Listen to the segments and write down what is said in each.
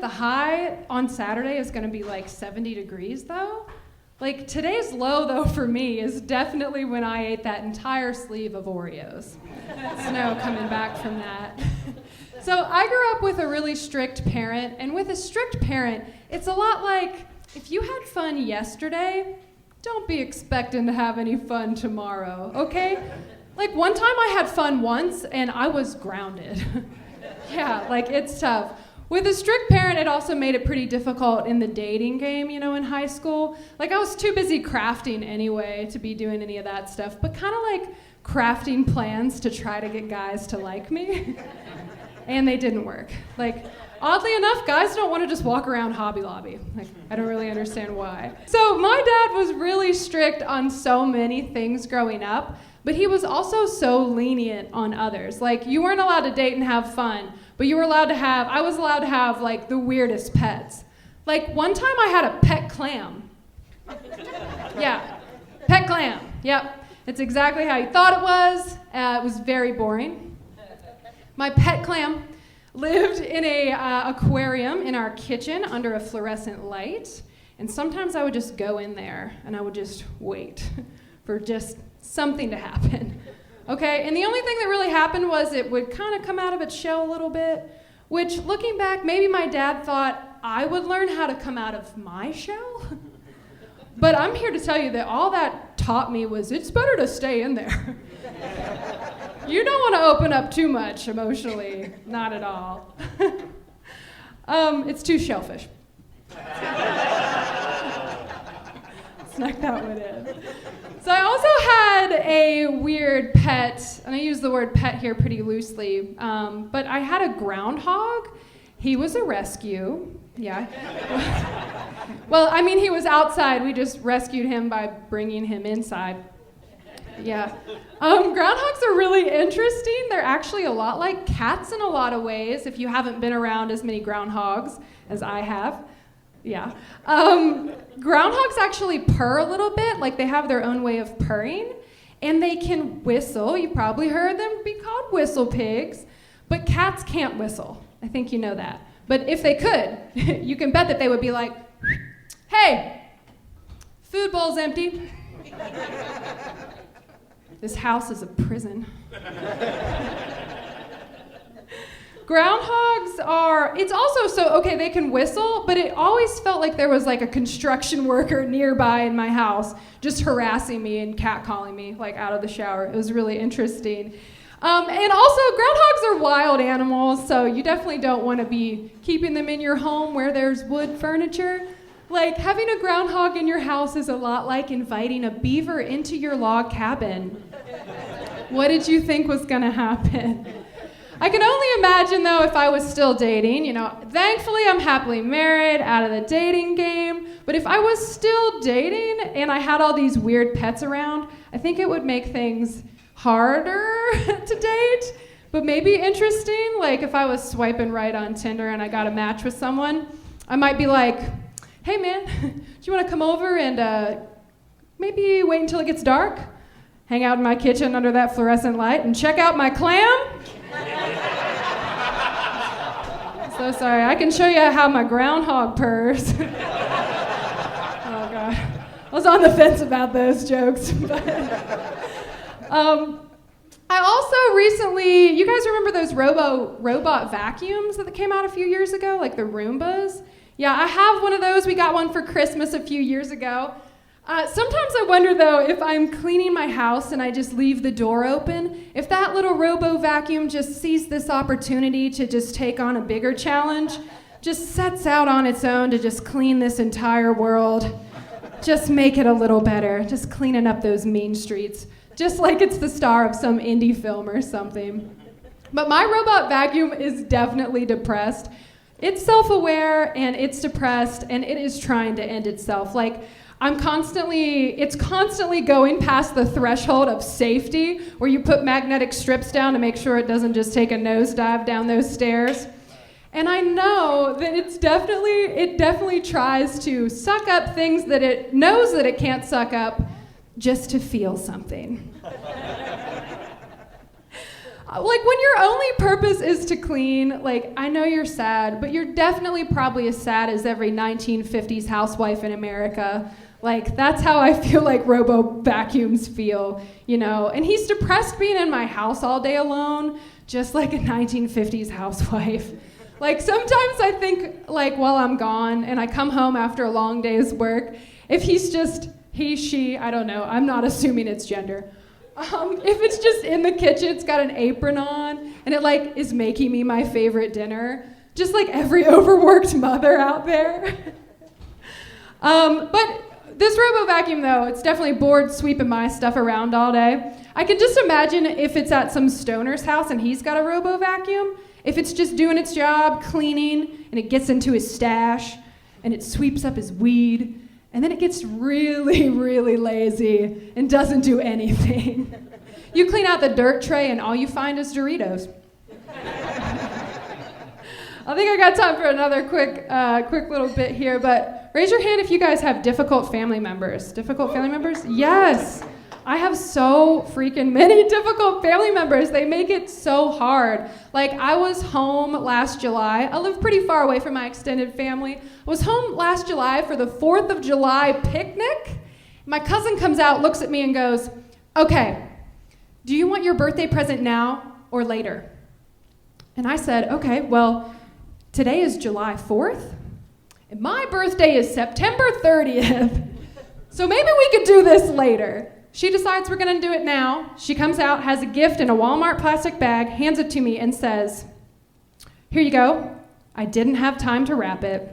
the high on Saturday is going to be like 70 degrees though. Like today's low though for me is definitely when I ate that entire sleeve of Oreos. Snow coming back from that. So I grew up with a really strict parent, and with a strict parent, it's a lot like if you had fun yesterday, don't be expecting to have any fun tomorrow, okay? Like one time I had fun once and I was grounded. Yeah, like it's tough. With a strict parent, it also made it pretty difficult in the dating game, you know, in high school. Like I was too busy crafting anyway to be doing any of that stuff, but kind of like crafting plans to try to get guys to like me. And they didn't work. Like, oddly enough, guys don't want to just walk around Hobby Lobby. Like, I don't really understand why. So my dad was really strict on so many things growing up, but he was also so lenient on others. Like, you weren't allowed to date and have fun, but I was allowed to have, like, the weirdest pets. Like, one time I had a pet clam. Yeah, pet clam, yep. It's exactly how you thought it was. It was very boring. My pet clam lived in a aquarium in our kitchen under a fluorescent light, and sometimes I would just go in there and I would just wait for just something to happen. Okay, and the only thing that really happened was it would kind of come out of its shell a little bit, which looking back, maybe my dad thought I would learn how to come out of my shell. But I'm here to tell you that all that taught me was it's better to stay in there. You don't want to open up too much emotionally, not at all. It's too shellfish. Snuck that one in. So I also had a weird pet, and I use the word pet here pretty loosely, but I had a groundhog. He was a rescue, yeah. Well, I mean, he was outside. We just rescued him by bringing him inside. Yeah. Groundhogs are really interesting. They're actually a lot like cats in a lot of ways, if you haven't been around as many groundhogs as I have. Yeah. Groundhogs actually purr a little bit, like they have their own way of purring, and they can whistle. You probably heard them be called whistle pigs, but cats can't whistle. I think you know that. But if they could, you can bet that they would be like, hey, food bowl's empty. This house is a prison. Groundhogs are, it's also so, okay, they can whistle, but it always felt like there was like a construction worker nearby in my house just harassing me and catcalling me like out of the shower. It was really interesting. And also, groundhogs are wild animals, so you definitely don't want to be keeping them in your home where there's wood furniture. Like, having a groundhog in your house is a lot like inviting a beaver into your log cabin. What did you think was going to happen? I can only imagine, though, if I was still dating. You know, thankfully, I'm happily married, out of the dating game. But if I was still dating and I had all these weird pets around, I think it would make things harder to date, but maybe interesting. Like, if I was swiping right on Tinder and I got a match with someone, I might be like, hey, man, do you want to come over and maybe wait until it gets dark? Hang out in my kitchen under that fluorescent light and check out my clam? So sorry, I can show you how my groundhog purrs. Oh, God. I was on the fence about those jokes. But, I also recently, you guys remember those robot vacuums that came out a few years ago, like the Roombas? Yeah, I have one of those. We got one for Christmas a few years ago. Sometimes I wonder, though, if I'm cleaning my house and I just leave the door open, if that little robo vacuum just sees this opportunity to just take on a bigger challenge, just sets out on its own to just clean this entire world, just make it a little better, just cleaning up those mean streets, just like it's the star of some indie film or something. But my robot vacuum is definitely depressed. It's self-aware, and it's depressed, and it is trying to end itself. Like, it's constantly going past the threshold of safety, where you put magnetic strips down to make sure it doesn't just take a nosedive down those stairs. And I know that it definitely tries to suck up things that it knows that it can't suck up just to feel something. Like when your only purpose is to clean, like I know you're sad, but you're definitely probably as sad as every 1950s housewife in America. Like that's how I feel like robo vacuums feel, you know? And he's depressed being in my house all day alone, just like a 1950s housewife. Like sometimes I think like while I'm gone and I come home after a long day's work, if he's just, he, she, I don't know, I'm not assuming it's gender. If it's just in the kitchen, it's got an apron on, and it like is making me my favorite dinner, just like every overworked mother out there. But this robo vacuum though, it's definitely bored sweeping my stuff around all day. I can just imagine if it's at some stoner's house and he's got a robo vacuum, if it's just doing its job, cleaning, and it gets into his stash, and it sweeps up his weed, and then it gets really, really lazy and doesn't do anything. You clean out the dirt tray and all you find is Doritos. I think I got time for another quick little bit here, but raise your hand if you guys have difficult family members. Difficult family members? Yes. I have so freaking many difficult family members. They make it so hard. Like, I was home last July. I live pretty far away from my extended family. I was home last July for the 4th of July picnic. My cousin comes out, looks at me, and goes, "Okay, do you want your birthday present now or later?" And I said, "Okay, well, today is July 4th, and my birthday is September 30th. So maybe we could do this later." She decides we're gonna do it now. She comes out, has a gift in a Walmart plastic bag, hands it to me, and says, "Here you go. I didn't have time to wrap it."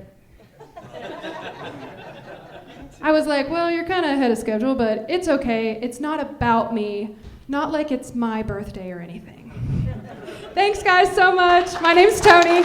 I was like, "Well, you're kind of ahead of schedule, but it's okay. It's not about me. Not like it's my birthday or anything." Thanks, guys, so much. My name's Toni.